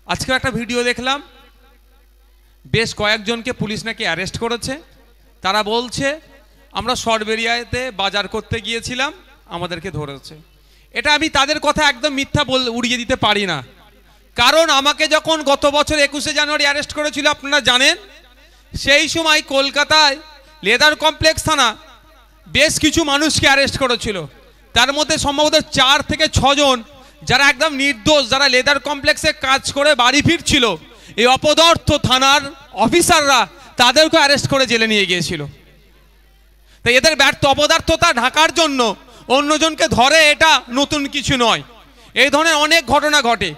আজকে একটা ভিডিও দেখলাম, বেশ কয়েকজনকে পুলিশ নাকি অ্যারেস্ট করেছে। তারা বলছে আমরা সরবেরিয়াতে বাজার করতে গিয়েছিলাম, আমাদেরকে ধরেছে। এটা আমি তাদের কথা একদম মিথ্যা উড়িয়ে দিতে পারি না, কারণ আমাকে যখন গত বছর 21শে জানুয়ারি অ্যারেস্ট করেছিল আপনারা জানেন, সেই সময় কলকাতায় লেদার কমপ্লেক্স থানা বেশ কিছু মানুষকে অ্যারেস্ট করেছিল। তার মধ্যে সম্ভবত 4 থেকে 6 জন যারা একদম নির্দোষ, যারা লেদার কমপ্লেক্সে কাজ করে বাড়ি ফিরছিল, এই অপদার্থ থানার অফিসাররা তাদেরকে অ্যারেস্ট করে জেলে নিয়ে গিয়েছিল। তাই এদের ব্যর্থ অপদার্থতা ঢাকার জন্য অন্যজনকে ধরে, এটা নতুন কিছু নয়। এই ধরনের অনেক ঘটনা ঘটে।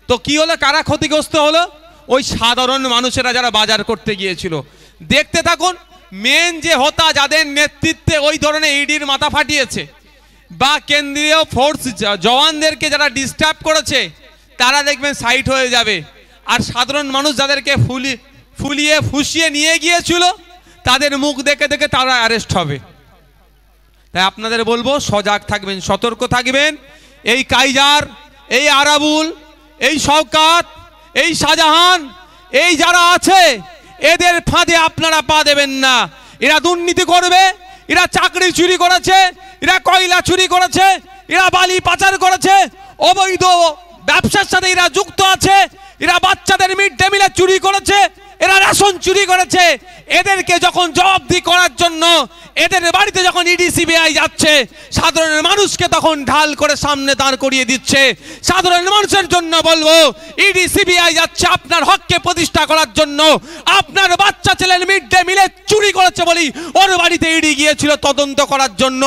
তো কি হলো, কারা ক্ষতিগ্রস্ত হলো? ওই সাধারণ মানুষেরা যারা বাজার করতে গিয়েছিল। দেখতে থাকুন, মেন যে হোতা যাদের নেতৃত্বে ওই ধরনের ইডির মাথা ফাটিয়েছে বা কেন্দ্রীয় ফোর্স জওয়ানদেরকে যারা ডিস্টার্ব করেছে, তারা দেখবেন সাইড হয়ে যাবে। আর সাধারণ মানুষ যাদেরকে ফুলিয়ে ফুসিয়ে নিয়ে গিয়েছিল, তাদের মুখ দেখে দেখে তারা অ্যারেস্ট হবে। তাই আপনাদের বলবো সজাগ থাকবেন, সতর্ক থাকবেন। এই কাইজার, এই আরাবুল, এই শওকাত, এই শাহজাহান, এই যারা আছে, এদের ফাঁদে আপনারা পা দেবেন না। এরা দুর্নীতি করবে, এরা চাকরি চুরি করেছে, এরা কয়লা চুরি করেছে, এরা বালি পাচার করেছে, অবৈধ ব্যবসার সাথে এরা যুক্ত আছে, এরা বাচ্চাদের মিড ডে মিলে চুরি করেছে, এরা রেশন চুরি করেছে। এদেরকে যখন জবাবদিহি করার জন্য এদের বাড়িতে যখন ইডি সিবিআই যাচ্ছে, সাধারণ মানুষকে তখন ঢাল করে সামনে দাঁড় করিয়ে দিচ্ছে। সাধারণ মানুষের জন্য বলবো, ইডি সিবিআই যাচ্ছে আপনার হককে প্রতিষ্ঠা করার জন্য। আপনার বাচ্চা ছেলের মিড ডে মিলে চুরি করেছে বলি ওর বাড়িতে ইডি গিয়েছিল তদন্ত করার জন্য।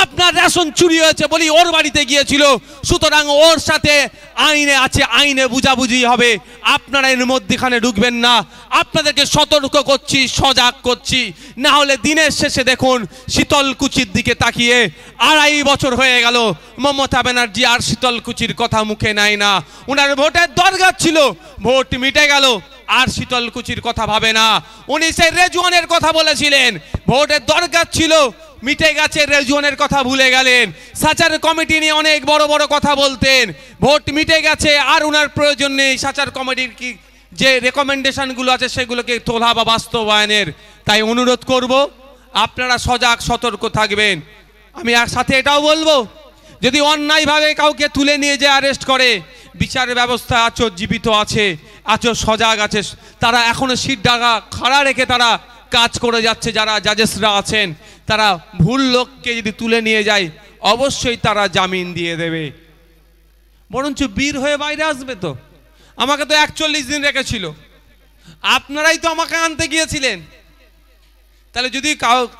আপনার রেশন চুরি হয়েছে বলি ওর বাড়িতে গিয়েছিল। সুতরাং ওর সাথে আইনে আছে, আইনে বুঝাবুঝি হবে। আপনারা এর মধ্যখানে ঢুকবেন না। আপনাদেরকে সতর্ক করছি, সজাগ করছি। না হলে দিনের শেষে দেখুন, শীতলকুচির দিকে তাকিয়ে 2.5 বছর হয়ে গেল, মমতা ব্যানার্জি আর শীতলকুচির কথা মুখে নেয় না। উনার ভোটের দরকার ছিল, ভোট মিটে গেল, আর শীতলকুচির কথা ভাবে না। উনি সেই রেজওয়ানের কথা বলেছিলেন, ভোটের দরকার ছিল, মিটে গেছে, রেজওয়ানের কথা ভুলে গেলেন। সাচার কমিটি নিয়ে অনেক বড় বড় কথা বলতেন, ভোট মিটে গেছে, আর উনার প্রয়োজন নেই সাচার কমিটির কি যে রেকমেন্ডেশনগুলো আছে সেগুলোকে তোলা বা বাস্তবায়নের। তাই অনুরোধ করব, আপনারা সজাগ সতর্ক থাকবেন। আমি আর সাথে এটাও বলবো, যদি অন্যায়ভাবে কাউকে তুলে নিয়ে যে অ্যারেস্ট করে, বিচার ব্যবস্থা আছো জীবিত আছে, আছো সজাগ আছে, তারা এখনো সিট ডাকা খাড়া রেখে তারা কাজ করে যাচ্ছে। যারা জাজেসরা আছেন, তারা ভুল লোককে যদি তুলে নিয়ে যায়, অবশ্যই তারা জামিন দিয়ে দেবে, বরঞ্চ বীর হয়ে বাইরে আসবে। তো আমাকে তো 41 দিন রেখেছিল, আপনারাই তো আমাকে আনতে গিয়েছিলেন। তাহলে যদি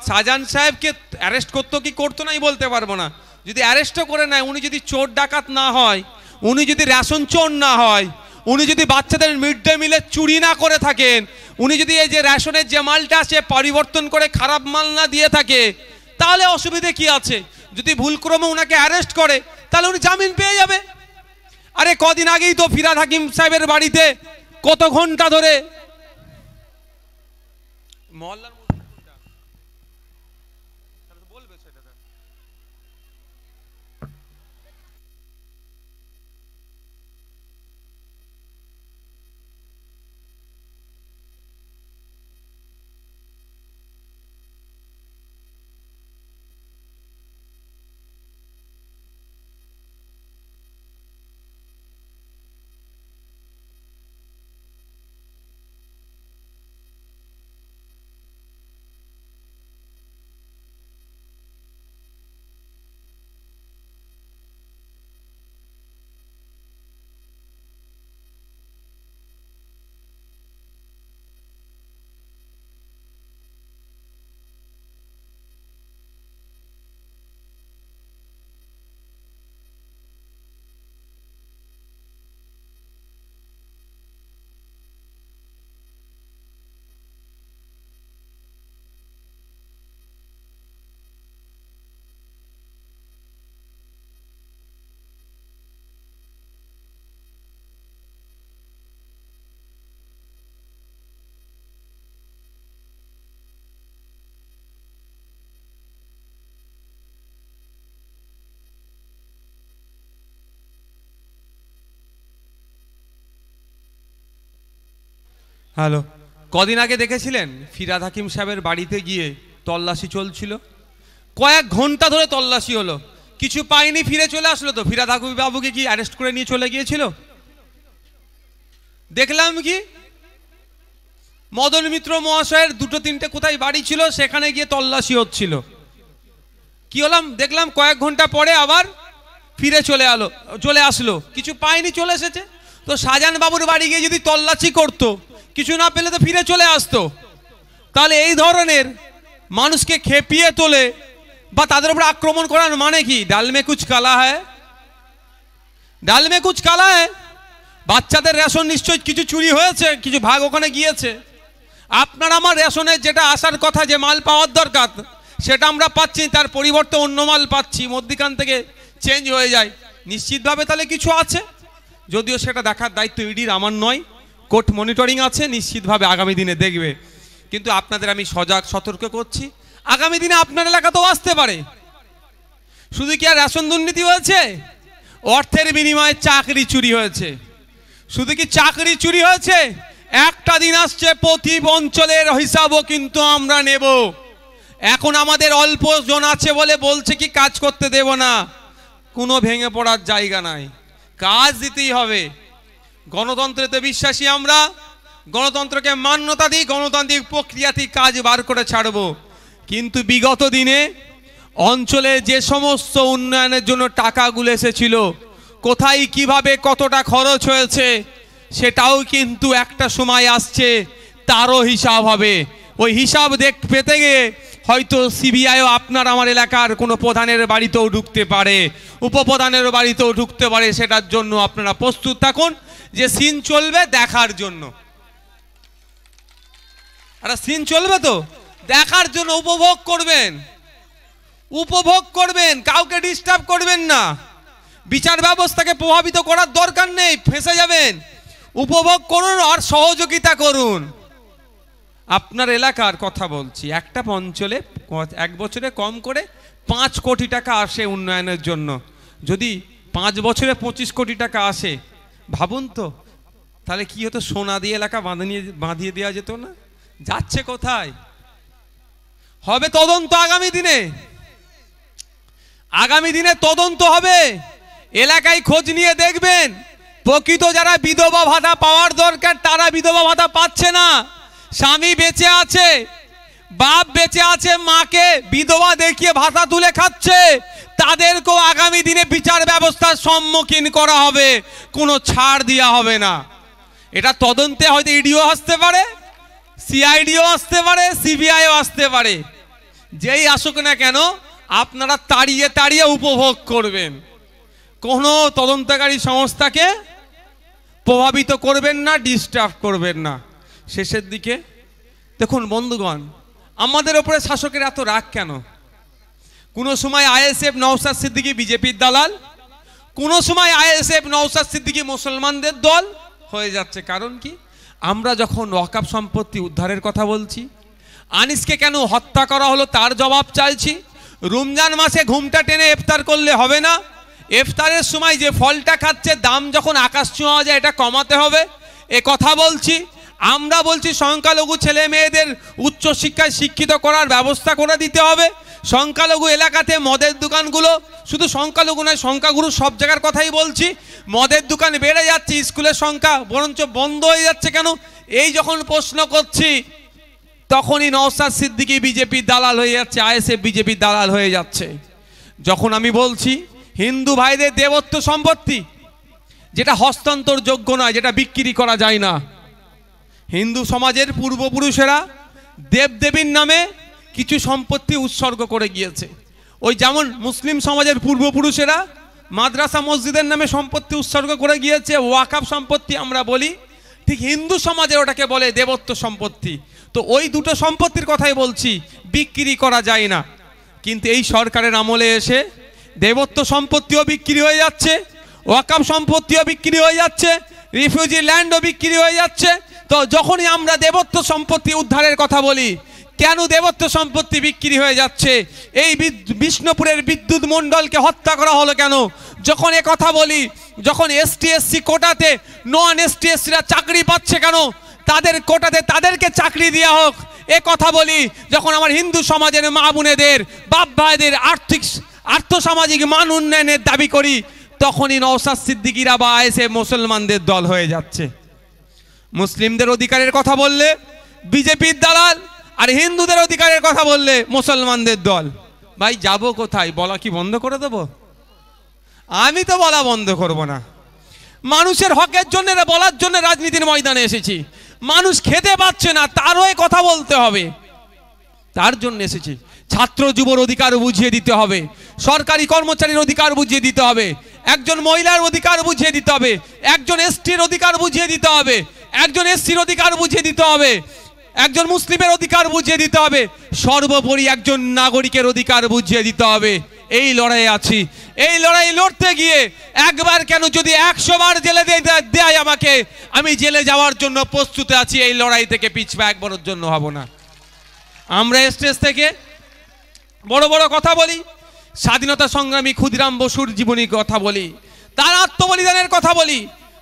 শাহজাহান সাহেবকে অ্যারেস্ট করতো কি করতো নাই বলতে পারবো না। যদি অ্যারেস্টও করে নেয়, উনি যদি চোর ডাকাত না হয়, উনি যদি রেশন চোর না হয়, উনি যদি বাচ্চাদের মিড ডে মিলে চুরি না করে থাকেন, উনি যদি এই যে রেশনের যে মালটা আছে পরিবর্তন করে খারাপ মাল না দিয়ে থাকে, তাহলে অসুবিধে কি আছে? যদি ভুলক্রমে উনাকে অ্যারেস্ট করে, তাহলে উনি জামিন পেয়ে যাবে। আরে কদিন আগেই তো ফিরহাদ হাকিম সাহেবের বাড়িতে কত ঘন্টা ধরে মহল্লার হ্যালো, কদিন আগে দেখেছিলেন ফিরহাদ হাকিম সাহেবের বাড়িতে গিয়ে তল্লাশি চলছিল, কয়েক ঘন্টা ধরে তল্লাশি হলো, কিছু পাইনি, ফিরে চলে আসলো। তো ফিরহাদ হাকিম বাবুকে কি অ্যারেস্ট করে নিয়ে চলে গিয়েছিল? দেখলাম কি মদন মিত্র মহাশয়ের দুটো তিনটে কোথায় বাড়ি ছিল, সেখানে গিয়ে তল্লাশি হচ্ছিল। কি হলাম দেখলাম কয়েক ঘন্টা পরে আবার ফিরে চলে আসলো, কিছু পাইনি, চলে এসেছে। তো শাহজাহান বাবুর বাড়ি গিয়ে যদি তল্লাশি করতো, কিছু না পেলে তো ফিরে চলে আসতো। তাহলে এই ধরনের মানুষকে খেপিয়ে তোলে বা তাদের উপর আক্রমণ করার মানে কি? ডাল মে কুছ কালা হ্যায়, ডাল মে কুছ কালা হ্যায়। বাচ্চাদের রেশন নিশ্চয়ই কিছু চুরি হয়েছে, কিছু ভাগ ওখানে গিয়েছে। আপনার আমার রেশনের যেটা আসার কথা, যে মাল পাওয়ার দরকার, সেটা আমরা পাচ্ছি, তার পরিবর্তে অন্য মাল পাচ্ছি, মধ্যিখান থেকে চেঞ্জ হয়ে যায়। নিশ্চিতভাবে তাহলে কিছু আছে, যদিও সেটা দেখার দায়িত্ব ইডির, আমার নয়। কোর্ট মনিটরিং আছে, নিশ্চিতভাবে আগামী দিনে দেখবে। কিন্তু আপনাদের আমি সতর্ক করছি, আগামী দিনে আপনার এলাকাতেও আসতে পারে। শুধু কি আর রেশন দুর্নীতি হয়েছে? অর্থের বিনিময়ে চাকরি চুরি হয়েছে। শুধু কি চাকরি চুরি হয়েছে? একটা দিন আসছে প্রতি অঞ্চলের হিসাবও কিন্তু আমরা নেব। এখন আমাদের অল্প জন আছে বলে বলছে কি কাজ করতে দেব না, কোনো ভেঙে পড়ার জায়গা নাই, কাজ দিতেই হবে। গণতন্ত্রেতে বিশ্বাসী আমরা, গণতন্ত্রকে মান্যতা দিই, গণতান্ত্রিক প্রক্রিয়াতেই কাজ বার করে ছাড়ব। কিন্তু বিগত দিনে অঞ্চলে যে সমস্ত উন্নয়নের জন্য টাকাগুলো এসেছিল, কোথায় কিভাবে কতটা খরচ হয়েছে, সেটাও কিন্তু একটা সময় আসছে, তারও হিসাব হবে। ওই হিসাব পেতে গিয়ে হয়তো সিবিআইও আপনার আমার এলাকার কোনো প্রধানের বাড়িতেও ঢুকতে পারে, উপপ্রধানের বাড়িতেও ঢুকতে পারে। সেটার জন্য আপনারা প্রস্তুত থাকুন, যে সিন চলবে দেখার জন্য। আর সিন চলবে তো দেখার জন্য, উপভোগ করবেন, উপভোগ করবেন, কাউকে ডিস্টার্ব করবেন না। বিচার ব্যবস্থাকে প্রভাবিত করার দরকার নেই, ফেঁসে যাবেন। উপভোগ করুন আর সহযোগিতা করুন। আপনার এলাকার কথা বলছি, একটা অঞ্চলে এক বছরে কম করে 5 কোটি টাকা আসে উন্নয়নের জন্য। যদি 5 বছরে 25 কোটি টাকা আসে, ভাবুন তো তাহলে কি হতো? সোনা দিয়ে এলাকা বাঁধিয়ে দেওয়া যেত না? যাচ্ছে কোথায়? হবে তদন্ত আগামী দিনে, আগামী দিনে তদন্ত হবে। এলাকায় খোঁজ নিয়ে দেখবেন, প্রকৃত যারা বিধবা ভাতা পাওয়ার দরকার তারা বিধবা ভাতা পাচ্ছে না। স্বামী বেঁচে আছে, বাপ বেঁচে আছে, মাকে বিধবা দেখিয়ে ভাতা তুলে খাচ্ছে, তাদেরকেও আগামী দিনে বিচার ব্যবস্থার সম্মুখীন করা হবে, কোনো ছাড় দেওয়া হবে না। এটা তদন্তে হয়তো ইডিও আসতে পারে, সিআইডিও আসতে পারে, সিবিআইও আসতে পারে। যেই আসুক না কেন আপনারা তাড়িয়ে তাড়িয়ে উপভোগ করবেন, কোনো তদন্তকারী সংস্থাকে প্রভাবিত করবেন না, ডিস্টার্ব করবেন না। শেষের দিকে দেখুন বন্ধুগণ, আমাদের ওপরে শাসকের এত রাগ কেন? কোনো সময় আইএসএফ নওশাদ সিদ্দিকী বিজেপির দালাল, কোনো সময় আইএসএফ নওশাদ সিদ্দিকী মুসলমানদের দল হয়ে যাচ্ছে। কারণ কি? আমরা যখন ওয়াকফ সম্পত্তি উদ্ধারের কথা বলছি, আনিসকে কেন হত্যা করা হলো তার জবাব চাইছি। রমজান মাসে ঘুমটা টেনে ইফতার করলে হবে না, ইফতারের সময় যে ফলটা খাচ্ছে দাম যখন আকাশ ছোঁয়া যায়, এটা কমাতে হবে, এ কথা বলছি। আমরা বলছি সংখ্যালঘু ছেলে মেয়েদের উচ্চশিক্ষায় শিক্ষিত করার ব্যবস্থা করে দিতে হবে। সংখ্যালঘু এলাকাতে মদের দোকানগুলো, শুধু সংখ্যালঘু নয় সংখ্যাগুরু সব জায়গার কথাই বলছি, মদের দোকান বেড়ে যাচ্ছে, স্কুলের সংখ্যা বরঞ্চ বন্ধ হয়ে যাচ্ছে কেন? এই যখন প্রশ্ন করছি তখনই নওশাদ সিদ্দিকী বিজেপির দালাল হয়ে যাচ্ছে, আইএসএফ বিজেপির দালাল হয়ে যাচ্ছে। যখন আমি বলছি হিন্দু ভাইদের দেবত্ব সম্পত্তি যেটা হস্তান্তরযোগ্য নয়, যেটা বিক্রি করা যায় না, হিন্দু সমাজের পূর্বপুরুষেরা দেবদেবীর নামে কিছু সম্পত্তি উৎসর্গ করে গিয়েছে। ওই যেমন মুসলিম সমাজের পূর্বপুরুষেরা মাদ্রাসা মসজিদের নামে সম্পত্তি উৎসর্গ করে গিয়েছে, ওয়াকফ সম্পত্তি আমরা বলি, ঠিক হিন্দু সমাজে ওটাকে বলে দেবত্ব সম্পত্তি। তো ওই দুটো সম্পত্তির কথাই বলছি, বিক্রি করা যায় না। কিন্তু এই সরকারের আমলে এসে দেবত্ব সম্পত্তিও বিক্রি হয়ে যাচ্ছে, ওয়াকফ সম্পত্তিও বিক্রি হয়ে যাচ্ছে, রিফিউজি ল্যান্ডও বিক্রি হয়ে যাচ্ছে। তো যখনই আমরা দেবত্ব সম্পত্তি উদ্ধারের কথা বলি, কেন দেবত্ব সম্পত্তি বিক্রি হয়ে যাচ্ছে? এই বিষ্ণুপুরের বিদ্যুৎ মণ্ডলকে হত্যা করা হলো কেন? যখন এ কথা বলি, যখন এসটি এসসি কোটাতে নন এসটি এসসিরা চাকরি পাচ্ছে কেন? তাদের কোটাতে তাদেরকে চাকরি দেওয়া হোক, এ কথা বলি। যখন আমার হিন্দু সমাজের মা বোনেদের, বাপ ভাইদের আর্থসামাজিক মান উন্নয়নের দাবি করি, তখনই নওশাদ সিদ্দিকীরা বা এসে মুসলমানদের দল হয়ে যাচ্ছে। মুসলিমদের অধিকারের কথা বললে বিজেপির দালাল, আর হিন্দুদের অধিকারের কথা বললে মুসলমানদের দল। ভাই যাব কোথায়? বলা কি বন্ধ করে দেব? আমি তো বলা বন্ধ করব না। মানুষের হকের জন্য বলার জন্য রাজনীতির ময়দানে এসেছি। মানুষ খেতে পাচ্ছে না, তারও কথা বলতে হবে, তার জন্য এসেছি। ছাত্র যুবর অধিকার বুঝিয়ে দিতে হবে, সরকারি কর্মচারীর অধিকার বুঝিয়ে দিতে হবে, একজন মহিলার অধিকার বুঝিয়ে দিতে হবে, একজন এসটির অধিকার বুঝিয়ে দিতে হবে, একজন এসসির অধিকার বুঝিয়ে দিতে হবে, একজন মুসলিমের অধিকার বুঝিয়ে দিতে হবে, সর্বোপরি একজন নাগরিকের অধিকার বুঝিয়ে দিতে হবে। এই লড়াইয়ে আছি। এই লড়াই লড়তে গিয়ে একবার কেন, যদি 100 বার জেলে দেয় আমাকে, আমি জেলে যাওয়ার জন্য প্রস্তুত আছি। এই লড়াই থেকে পিছপা একবারের জন্য হব না। আমরা স্টেজ থেকে বড় বড় কথা বলি, স্বাধীনতা সংগ্রামী ক্ষুদিরাম বসুর জীবনীর কথা বলি, তার আত্মবলিদানের কথা বলি,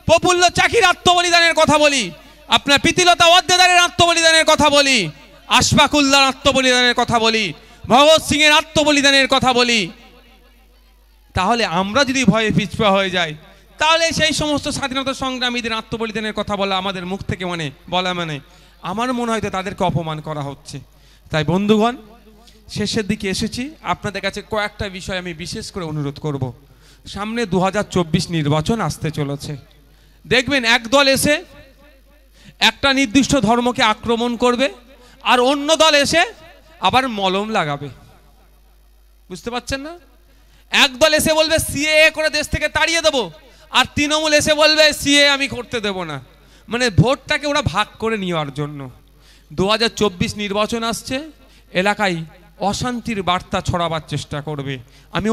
প্রফুল্ল চাকির আত্মবলিদানের কথা বলি, আপনার প্রীতিলতা ওয়াদ্দেদারের আত্মবলিদানের কথা বলি, আশফাকুল্লাহর আত্মবলিদানের কথা বলি, ভগৎ সিং এর আত্মবলিদানের কথা বলি। তাহলে আমরা যদি ভয়ে পিছপা হয়ে যাই, তাহলে সেই সমস্ত স্বাধীনতা সংগ্রামীদের আত্মবলিদানের কথা বলা আমাদের মুখ থেকে বলা আমার মনে হয় তাদেরকে অপমান করা হচ্ছে। তাই বন্ধুগণ, শেষের দিকে এসেছি। আপনাদের কাছে কয়েকটা বিষয় আমি বিশেষ করে অনুরোধ করব। সামনে 2024 নির্বাচন আসতে চলেছে। দেখবেন এক দল এসে একটা নির্দিষ্ট ধর্মকে আক্রমণ করবে, আর অন্য দল এসে আবার মলম লাগাবে। বুঝতে পারছেন না? এক দল এসে বলবে সিএএ করে দেশ থেকে তাড়িয়ে দেবো, আর তৃণমূল এসে বলবে সিএএ আমি করতে দেব না। মানে ভোটটাকে ওরা ভাগ করে নেওয়ার জন্য। 2024 নির্বাচন আসছে, এলাকায় অশান্তির বার্তা ছড়াবার চেষ্টা করবে। আমি